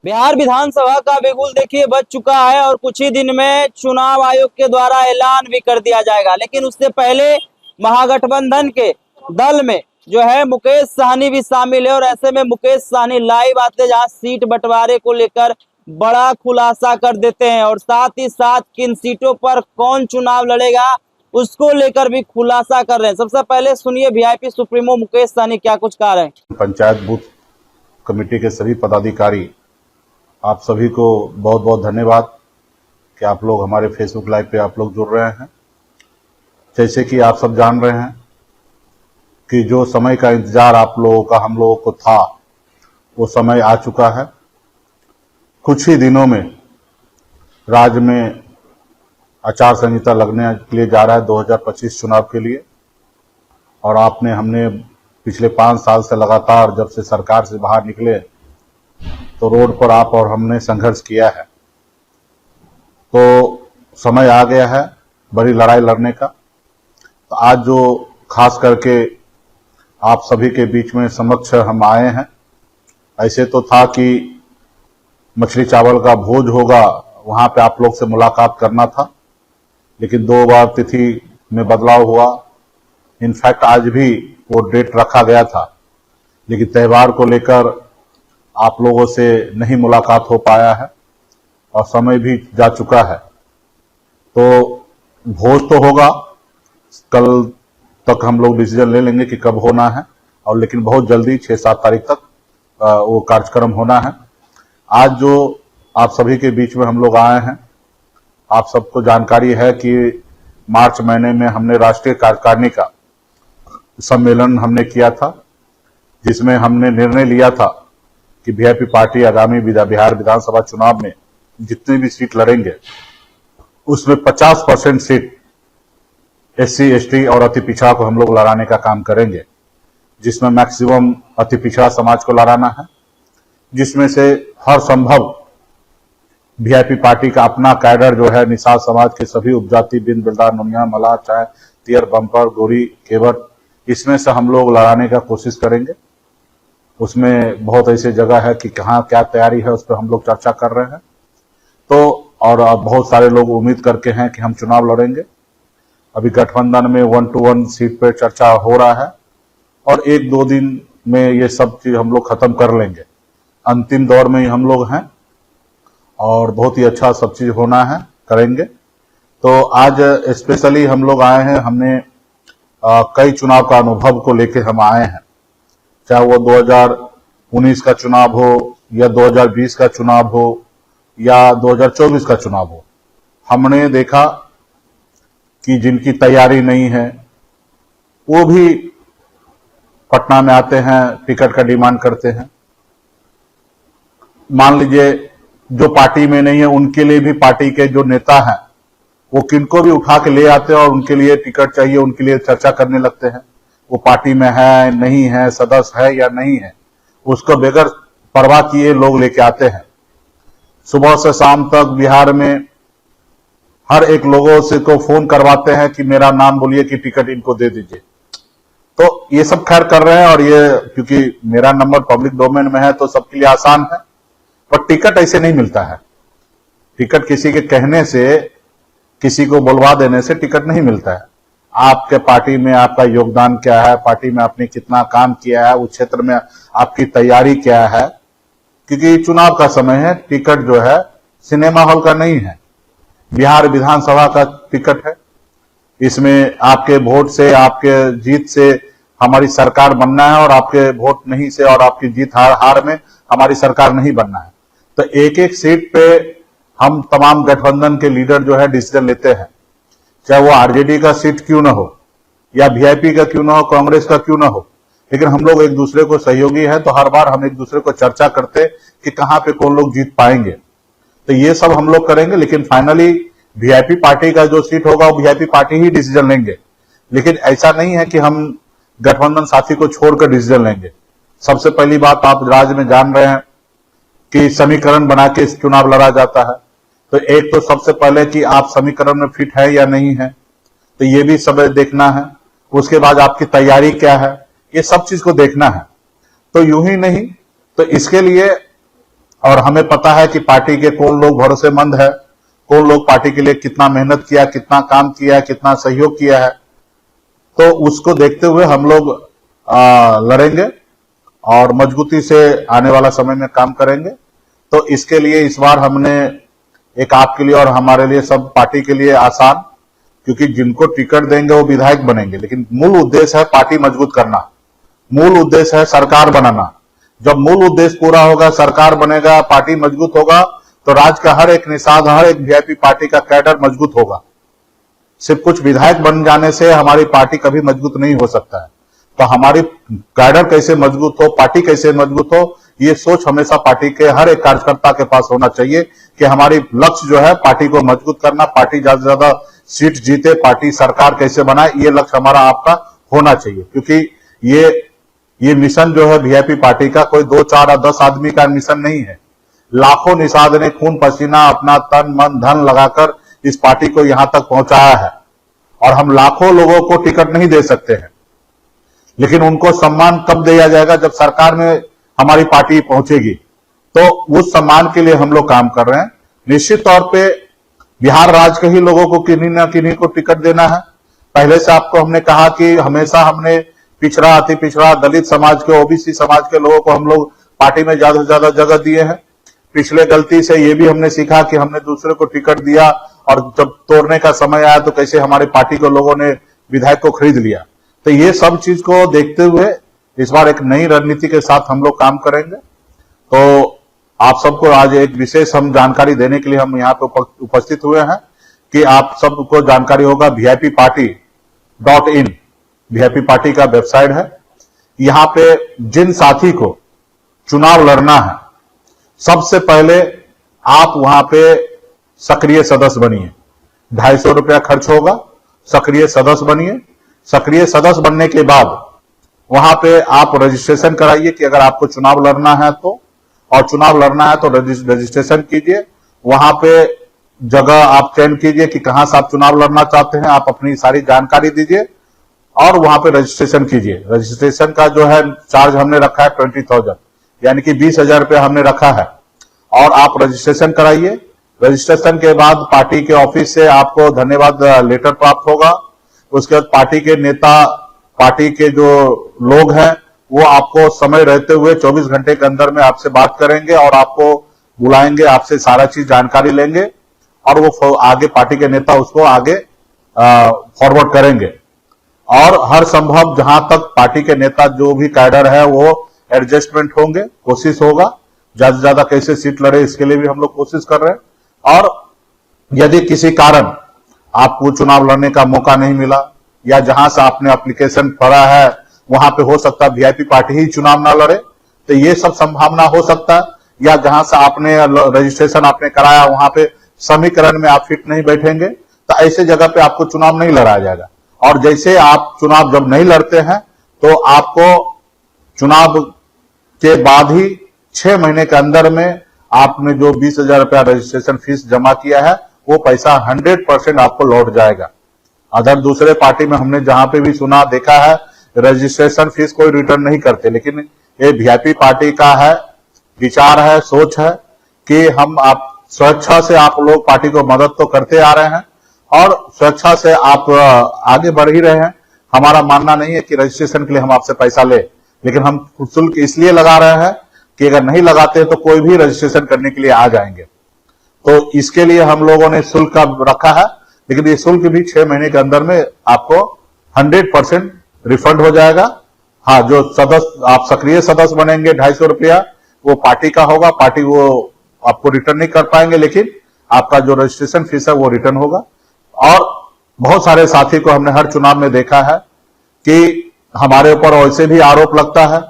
बिहार विधानसभा का बिगुल देखिए बज चुका है और कुछ ही दिन में चुनाव आयोग के द्वारा ऐलान भी कर दिया जाएगा। लेकिन उससे पहले महागठबंधन के दल में जो है मुकेश सहनी भी शामिल है और ऐसे में मुकेश सहनी लाइव आते जहां सीट बंटवारे को लेकर बड़ा खुलासा कर देते हैं और साथ ही साथ किन सीटों पर कौन चुनाव लड़ेगा उसको लेकर भी खुलासा कर रहे हैं। सबसे पहले सुनिए वीआईपी सुप्रीमो मुकेश सहनी क्या कुछ कह रहे हैं। पंचायत बूथ कमेटी के सभी पदाधिकारी, आप सभी को बहुत बहुत धन्यवाद कि आप लोग हमारे फेसबुक लाइव पे आप लोग जुड़ रहे हैं। जैसे कि आप सब जान रहे हैं कि जो समय का इंतजार आप लोगों का हम लोगों को था वो समय आ चुका है। कुछ ही दिनों में राज्य में आचार संहिता लगने के लिए जा रहा है 2025 चुनाव के लिए। और हमने पिछले 5 साल से लगातार जब से सरकार से बाहर निकले तो रोड पर आप और हमने संघर्ष किया है। तो समय आ गया है बड़ी लड़ाई लड़ने का। तो आज जो खास करके आप सभी के बीच में समक्ष हम आए हैं, ऐसे तो था कि मछली चावल का भोज होगा, वहां पे आप लोग से मुलाकात करना था, लेकिन 2 बार तिथि में बदलाव हुआ। इनफैक्ट आज भी वो डेट रखा गया था, लेकिन त्यौहार को लेकर आप लोगों से नहीं मुलाकात हो पाया है और समय भी जा चुका है। तो भोज तो होगा, कल तक हम लोग डिसीजन ले लेंगे कि कब होना है, और लेकिन बहुत जल्दी 6-7 तारीख तक वो कार्यक्रम होना है। आज जो आप सभी के बीच में हम लोग आए हैं, आप सबको जानकारी है कि मार्च महीने में हमने राष्ट्रीय कार्यकारिणी का सम्मेलन हमने किया था, जिसमें हमने निर्णय लिया था कि वीआईपी पार्टी आगामी बिहार विधानसभा चुनाव में जितनी भी सीट लड़ेंगे उसमें 50% सीट एससी, एसटी और अति पिछड़ा को हम लोग लड़ाने का काम करेंगे, जिसमें मैक्सिमम अति पिछड़ा समाज को लड़ाना है, जिसमें से हर संभव वीआईपी पार्टी का अपना कैडर जो है निषाद समाज के सभी उपजाति, बिंद, बिल्दार, नुनिया, मल्लाह, चाय, तियर, बम्पर, गोरी, केवर, इसमें से हम लोग लड़ाने का कोशिश करेंगे। उसमें बहुत ऐसी जगह है कि कहाँ क्या तैयारी है, उस पर हम लोग चर्चा कर रहे हैं। तो और बहुत सारे लोग उम्मीद करके हैं कि हम चुनाव लड़ेंगे। अभी गठबंधन में 1 to 1 सीट पर चर्चा हो रहा है और 1-2 दिन में ये सब चीज हम लोग खत्म कर लेंगे। अंतिम दौर में ही हम लोग हैं और बहुत ही अच्छा सब चीज होना है, करेंगे। तो आज स्पेशली हम लोग आए हैं, हमने कई चुनाव का अनुभव को लेके हम आए हैं, चाहे वो 2019 का चुनाव हो या 2020 का चुनाव हो या 2024 का चुनाव हो। हमने देखा कि जिनकी तैयारी नहीं है वो भी पटना में आते हैं, टिकट का डिमांड करते हैं। मान लीजिए जो पार्टी में नहीं है उनके लिए भी पार्टी के जो नेता हैं वो किनको भी उठा के ले आते हैं और उनके लिए टिकट चाहिए, उनके लिए चर्चा करने लगते हैं। वो पार्टी में है नहीं है, सदस्य है या नहीं है, उसको बगैर परवाह किए लोग लेके आते हैं। सुबह से शाम तक बिहार में हर एक लोगों से को फोन करवाते हैं कि मेरा नाम बोलिए कि टिकट इनको दे दीजिए। तो ये सब खैर कर रहे हैं और ये क्योंकि मेरा नंबर पब्लिक डोमेन में है तो सबके लिए आसान है, पर टिकट ऐसे नहीं मिलता है। टिकट किसी के कहने से, किसी को बुलवा देने से टिकट नहीं मिलता है। आपके पार्टी में आपका योगदान क्या है, पार्टी में आपने कितना काम किया है, उस क्षेत्र में आपकी तैयारी क्या है, क्योंकि चुनाव का समय है। टिकट जो है सिनेमा हॉल का नहीं है, बिहार विधानसभा का टिकट है। इसमें आपके वोट से, आपके जीत से हमारी सरकार बनना है और आपके वोट नहीं से और आपकी जीत हार में हमारी सरकार नहीं बनना है। तो एक एक सीट पे हम तमाम गठबंधन के लीडर जो है डिसीजन लेते हैं, चाहे वो आरजेडी का सीट क्यों ना हो या वीआईपी का क्यों ना हो, कांग्रेस का क्यों ना हो, लेकिन हम लोग एक दूसरे को सहयोगी हैं। तो हर बार हम एक दूसरे को चर्चा करते कि कहां पे कौन लोग जीत पाएंगे। तो ये सब हम लोग करेंगे, लेकिन फाइनली वीआईपी पार्टी का जो सीट होगा वो वीआईपी पार्टी ही डिसीजन लेंगे। लेकिन ऐसा नहीं है कि हम गठबंधन साथी को छोड़कर डिसीजन लेंगे। सबसे पहली बात, आप राज्य में जान रहे हैं कि समीकरण बना के चुनाव लड़ा जाता है। तो एक तो सबसे पहले कि आप समीकरण में फिट है या नहीं है, तो ये भी सब देखना है। उसके बाद आपकी तैयारी क्या है, ये सब चीज को देखना है। तो यूं ही नहीं, तो इसके लिए, और हमें पता है कि पार्टी के कौन लोग भरोसेमंद है, कौन लोग पार्टी के लिए कितना मेहनत किया, कितना काम किया, कितना सहयोग किया है, तो उसको देखते हुए हम लोग लड़ेंगे और मजबूती से आने वाला समय में काम करेंगे। तो इसके लिए इस बार हमने एक आपके लिए और हमारे लिए, सब पार्टी के लिए आसान, क्योंकि जिनको टिकट देंगे वो विधायक बनेंगे, लेकिन मूल उद्देश्य है पार्टी मजबूत करना, मूल उद्देश्य है सरकार बनाना। जब मूल उद्देश्य पूरा होगा, सरकार बनेगा, पार्टी मजबूत होगा, तो राज्य का हर एक निषाद, हर एक वीआईपी पार्टी का कैडर मजबूत होगा। सिर्फ कुछ विधायक बन जाने से हमारी पार्टी कभी मजबूत नहीं हो सकता है। तो हमारी कैडर कैसे मजबूत हो, पार्टी कैसे मजबूत हो, ये सोच हमेशा पार्टी के हर एक कार्यकर्ता के पास होना चाहिए कि हमारी लक्ष्य जो है पार्टी को मजबूत करना, पार्टी ज्यादा से ज्यादा सीट जीते, पार्टी सरकार कैसे बनाए, ये लक्ष्य हमारा आपका होना चाहिए। क्योंकि ये मिशन जो है वीआईपी पार्टी का कोई 2, 4 या 10 आदमी का मिशन नहीं है। लाखों निषाद ने खून पसीना, अपना तन मन धन लगाकर इस पार्टी को यहां तक पहुंचाया है, और हम लाखों लोगों को टिकट नहीं दे सकते हैं, लेकिन उनको सम्मान कब दिया जाएगा, जब सरकार में हमारी पार्टी पहुंचेगी। तो उस सम्मान के लिए हम लोग काम कर रहे हैं। निश्चित तौर पे बिहार राज्य के ही लोगों को किन्हीं ना किन्हीं को टिकट देना है। पहले से आपको हमने कहा कि हमेशा हमने पिछड़ा, अति पिछड़ा, दलित समाज के, ओबीसी समाज के लोगों को हम लोग पार्टी में ज्यादा से ज्यादा जगह दिए हैं। पिछले गलती से ये भी हमने सीखा कि हमने दूसरे को टिकट दिया और जब तोड़ने का समय आया तो कैसे हमारी पार्टी के लोगों ने विधायक को खरीद लिया। तो ये सब चीज को देखते हुए इस बार एक नई रणनीति के साथ हम लोग काम करेंगे। तो आप सबको आज एक विशेष हम जानकारी देने के लिए हम यहाँ पे उपस्थित हुए हैं कि आप सबको जानकारी होगा, VIP-Party.in वीआईपी पार्टी का वेबसाइट है। यहां पे जिन साथी को चुनाव लड़ना है, सबसे पहले आप वहां पे सक्रिय सदस्य बनिए। 250 रुपया खर्च होगा, सक्रिय सदस्य बनिए। सक्रिय सदस्य बनने के बाद वहां पे आप रजिस्ट्रेशन कराइए कि अगर आपको चुनाव लड़ना है तो, और चुनाव लड़ना है तो रजिस्ट्रेशन कीजिए। वहां पे जगह आप चयन कीजिए कि कहां से आप चुनाव लड़ना चाहते हैं, आप अपनी सारी जानकारी दीजिए और वहां पे रजिस्ट्रेशन कीजिए। रजिस्ट्रेशन का जो है चार्ज हमने रखा है 20,000, यानी कि 20,000 रुपया हमने रखा है, और आप रजिस्ट्रेशन कराइए। रजिस्ट्रेशन के बाद पार्टी के ऑफिस से आपको धन्यवाद लेटर प्राप्त होगा। उसके बाद पार्टी के नेता, पार्टी के जो लोग हैं, वो आपको समय रहते हुए 24 घंटे के अंदर में आपसे बात करेंगे और आपको बुलाएंगे, आपसे सारा चीज जानकारी लेंगे, और वो आगे पार्टी के नेता उसको आगे फॉरवर्ड करेंगे। और हर संभव जहां तक पार्टी के नेता जो भी कैडर है वो एडजस्टमेंट होंगे, कोशिश होगा ज्यादा से ज्यादा कैसे सीट लड़े, इसके लिए भी हम लोग कोशिश कर रहे हैं। और यदि किसी कारण आपको चुनाव लड़ने का मौका नहीं मिला, या जहां से आपने एप्लीकेशन भरा है वहां पे हो सकता है वीआईपी पार्टी ही चुनाव ना लड़े, तो ये सब संभावना हो सकता है। या जहां से आपने रजिस्ट्रेशन आपने कराया वहां पे समीकरण में आप फिट नहीं बैठेंगे, तो ऐसे जगह पे आपको चुनाव नहीं लड़ाया जाएगा। और जैसे आप चुनाव जब नहीं लड़ते हैं तो आपको चुनाव के बाद ही 6 महीने के अंदर में आपने जो 20,000 रुपया रजिस्ट्रेशन फीस जमा किया है वो पैसा 100% आपको लौट जाएगा। अदर दूसरे पार्टी में हमने जहां पे भी सुना देखा है, रजिस्ट्रेशन फीस कोई रिटर्न नहीं करते, लेकिन ये वीआईपी पार्टी का है, विचार है, सोच है कि हम आप स्वेच्छा से आप लोग पार्टी को मदद तो करते आ रहे हैं और स्वेच्छा से आप आगे बढ़ ही रहे हैं। हमारा मानना नहीं है कि रजिस्ट्रेशन के लिए हम आपसे पैसा ले, लेकिन हम शुल्क इसलिए लगा रहे हैं कि अगर नहीं लगाते तो कोई भी रजिस्ट्रेशन करने के लिए आ जाएंगे। तो इसके लिए हम लोगों ने शुल्क रखा है, लेकिन ये शुल्क भी 6 महीने के अंदर में आपको 100% रिफंड हो जाएगा। हाँ, जो सदस्य आप सक्रिय सदस्य बनेंगे 250 रुपया वो पार्टी का होगा, पार्टी वो आपको रिटर्न नहीं कर पाएंगे, लेकिन आपका जो रजिस्ट्रेशन फीस है वो रिटर्न होगा। और बहुत सारे साथी को हमने हर चुनाव में देखा है कि हमारे ऊपर वैसे भी आरोप लगता है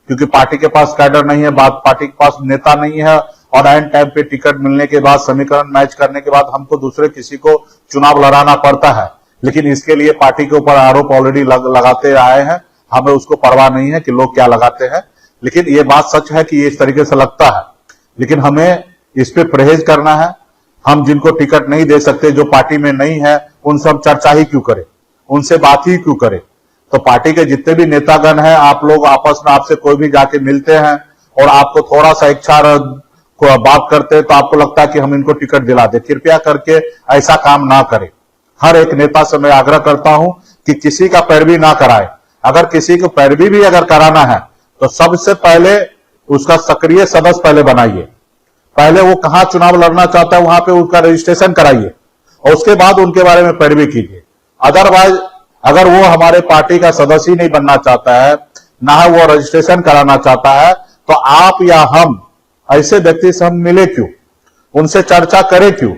क्योंकि पार्टी के पास कैडर नहीं है, पार्टी के पास नेता नहीं है, और एंड टाइम पे टिकट मिलने के बाद, समीकरण मैच करने के बाद हमको दूसरे किसी को चुनाव लड़ाना पड़ता है। लेकिन इसके लिए पार्टी के ऊपर आरोप ऑलरेडी लगाते आए हैं, हमें उसको परवाह नहीं है कि लोग क्या लगाते हैं। लेकिन ये बात सच है कि ये इस तरीके से लगता है, लेकिन हमें इस पे परहेज करना है। हम जिनको टिकट नहीं दे सकते, जो पार्टी में नहीं है, उन सब चर्चा ही क्यों करें, उनसे बात ही क्यों करें। तो पार्टी के जितने भी नेतागण हैं, आप लोग आपस में आपसे कोई भी जाके मिलते हैं और आपको थोड़ा सा इच्छा को बात करते हैं तो आपको लगता है कि हम इनको टिकट दिला दे। कृपया करके ऐसा काम ना करें। हर एक नेता से मैं आग्रह करता हूं कि किसी का पैरवी ना कराए। अगर किसी को पैरवी भी अगर कराना है तो सबसे पहले उसका सक्रिय सदस्य पहले बनाइए। पहले वो कहां चुनाव लड़ना चाहता है वहां पे उसका रजिस्ट्रेशन कराइए और उसके बाद उनके बारे में पैरवी कीजिए। अदरवाइज अगर वो हमारे पार्टी का सदस्य ही नहीं बनना चाहता है, ना वो रजिस्ट्रेशन कराना चाहता है, तो आप या हम ऐसे व्यक्ति से हम मिले क्यों, उनसे चर्चा करें क्यों?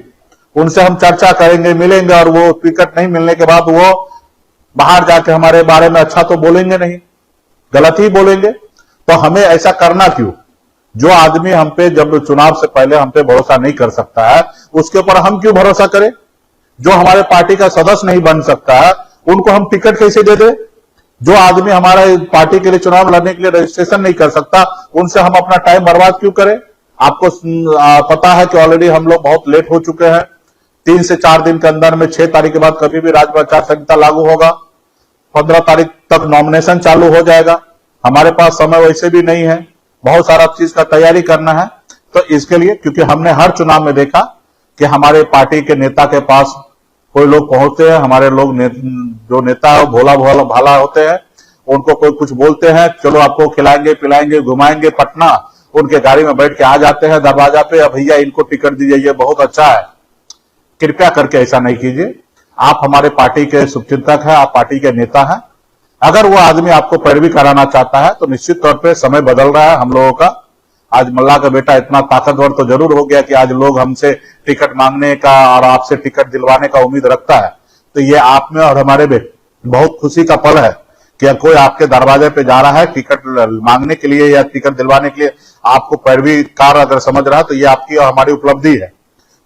उनसे हम चर्चा करेंगे, मिलेंगे और वो टिकट नहीं मिलने के बाद वो बाहर जाके हमारे बारे में अच्छा तो बोलेंगे नहीं, गलत ही बोलेंगे। तो हमें ऐसा करना क्यों? जो आदमी हम पे जब चुनाव से पहले हम पे भरोसा नहीं कर सकता है, उसके ऊपर हम क्यों भरोसा करें? जो हमारे पार्टी का सदस्य नहीं बन सकता है, उनको हम टिकट कैसे दे दे? जो आदमी हमारे पार्टी के लिए चुनाव लड़ने के लिए रजिस्ट्रेशन नहीं कर सकता, उनसे हम अपना टाइम बर्बाद क्यों करें? आपको पता है कि ऑलरेडी हम लोग बहुत लेट हो चुके हैं। 3 से 4 दिन के अंदर में 6 तारीख के बाद कभी भी राज्य आचार संहिता लागू होगा। 15 तारीख तक नॉमिनेशन चालू हो जाएगा। हमारे पास समय वैसे भी नहीं है, बहुत सारा चीज का तैयारी करना है। तो इसके लिए, क्योंकि हमने हर चुनाव में देखा कि हमारे पार्टी के नेता के पास कोई लोग पहुंचते हैं, हमारे लोग जो नेता है भोला भोला भाला होते हैं, उनको कोई कुछ बोलते हैं, चलो आपको खिलाएंगे पिलाएंगे घुमाएंगे पटना, उनके गाड़ी में बैठ के आ जाते हैं दरवाजा पे, अब भैया इनको टिकट दीजिए, ये बहुत अच्छा है। कृपया करके ऐसा नहीं कीजिए। आप हमारे पार्टी के शुभचिंतक हैं, आप पार्टी के नेता हैं। अगर वो आदमी आपको पैरवी कराना चाहता है तो निश्चित तौर पे समय बदल रहा है हम लोगों का। आज मल्ला का बेटा इतना ताकतवर तो जरूर हो गया कि आज लोग हमसे टिकट मांगने का और आपसे टिकट दिलवाने का उम्मीद रखता है। तो ये आप में और हमारे में बहुत खुशी का पल है कि कोई आपके दरवाजे पे जा रहा है टिकट मांगने के लिए या टिकट दिलवाने के लिए, आपको पैरवी कार अगर समझ रहा है तो ये आपकी और हमारी उपलब्धि है।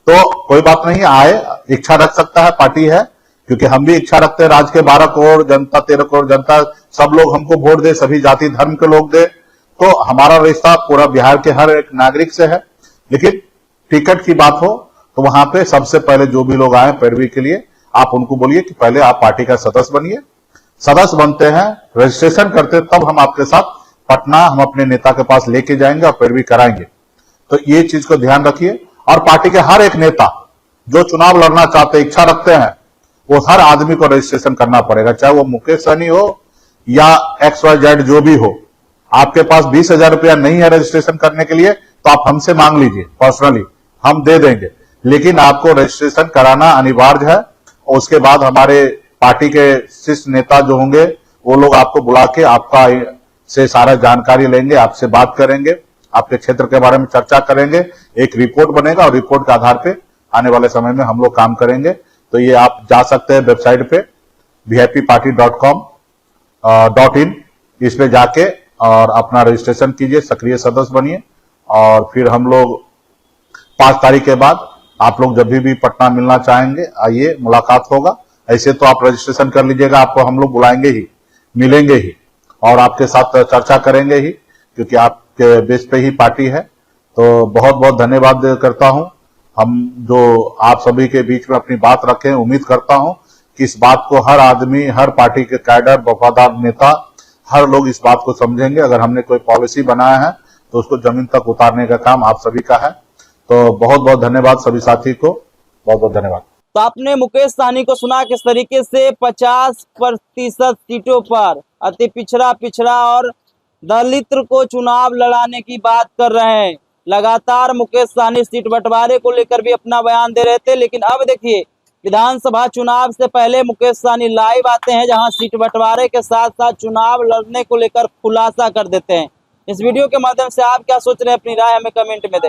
तो कोई बात नहीं, आए, इच्छा रख सकता है, पार्टी है, क्योंकि हम भी इच्छा रखते हैं राज्य के 12 करोड़ जनता 13 करोड़ जनता सब लोग हमको वोट दे, सभी जाति धर्म के लोग दे। तो हमारा रिश्ता पूरा बिहार के हर एक नागरिक से है। लेकिन टिकट की बात हो तो वहां पे सबसे पहले जो भी लोग आए पैरवी के लिए, आप उनको बोलिए कि पहले आप पार्टी का सदस्य बनिए। सदस्य बनते हैं, रजिस्ट्रेशन करते हैं, तब हम आपके साथ पटना हम अपने नेता के पास लेके जाएंगे और पैरवी कराएंगे। तो ये चीज को ध्यान रखिए। और पार्टी के हर एक नेता जो चुनाव लड़ना चाहते इच्छा रखते हैं, वो हर आदमी को रजिस्ट्रेशन करना पड़ेगा, चाहे वो मुकेश सहनी हो या XYZ जो भी हो। आपके पास 20,000 रुपया नहीं है रजिस्ट्रेशन करने के लिए तो आप हमसे मांग लीजिए पर्सनली, हम दे देंगे। लेकिन आपको रजिस्ट्रेशन कराना अनिवार्य है। और उसके बाद हमारे पार्टी के शीर्ष नेता जो होंगे वो लोग आपको बुला के आपका से सारा जानकारी लेंगे, आपसे बात करेंगे, आपके क्षेत्र के बारे में चर्चा करेंगे, एक रिपोर्ट बनेगा और रिपोर्ट के आधार पे आने वाले समय में हम लोग काम करेंगे। तो ये आप जा सकते हैं वेबसाइट पे vipparty.com.in, इस पे जाके और अपना रजिस्ट्रेशन कीजिए, सक्रिय सदस्य बनिए। और फिर हम लोग 5 तारीख के बाद आप लोग जब भी पटना मिलना चाहेंगे आइए, मुलाकात होगा। ऐसे तो आप रजिस्ट्रेशन कर लीजिएगा, आपको हम लोग बुलाएंगे ही, मिलेंगे ही और आपके साथ चर्चा करेंगे ही, क्योंकि आपके बेस पे ही पार्टी है। तो बहुत बहुत धन्यवाद करता हूं। हम जो आप सभी के बीच में अपनी बात रखें, उम्मीद करता हूं कि इस बात को हर आदमी, हर पार्टी के कैडर, वफादार नेता, हर लोग इस बात को समझेंगे। अगर हमने कोई पॉलिसी बनाया है तो उसको जमीन तक उतारने का काम आप सभी का है। तो बहुत बहुत धन्यवाद सभी साथी को, बहुत बहुत धन्यवाद। तो आपने मुकेश सहनी को सुना किस तरीके से 50% सीटों पर अति पिछड़ा और दलित को चुनाव लड़ाने की बात कर रहे हैं। लगातार मुकेश सहनी सीट बंटवारे को लेकर भी अपना बयान दे रहे थे, लेकिन अब देखिए विधानसभा चुनाव से पहले मुकेश सहनी लाइव आते हैं, जहां सीट बंटवारे के साथ साथ चुनाव लड़ने को लेकर खुलासा कर देते हैं। इस वीडियो के माध्यम से आप क्या सोच रहे हैं, अपनी राय हमें कमेंट में दें।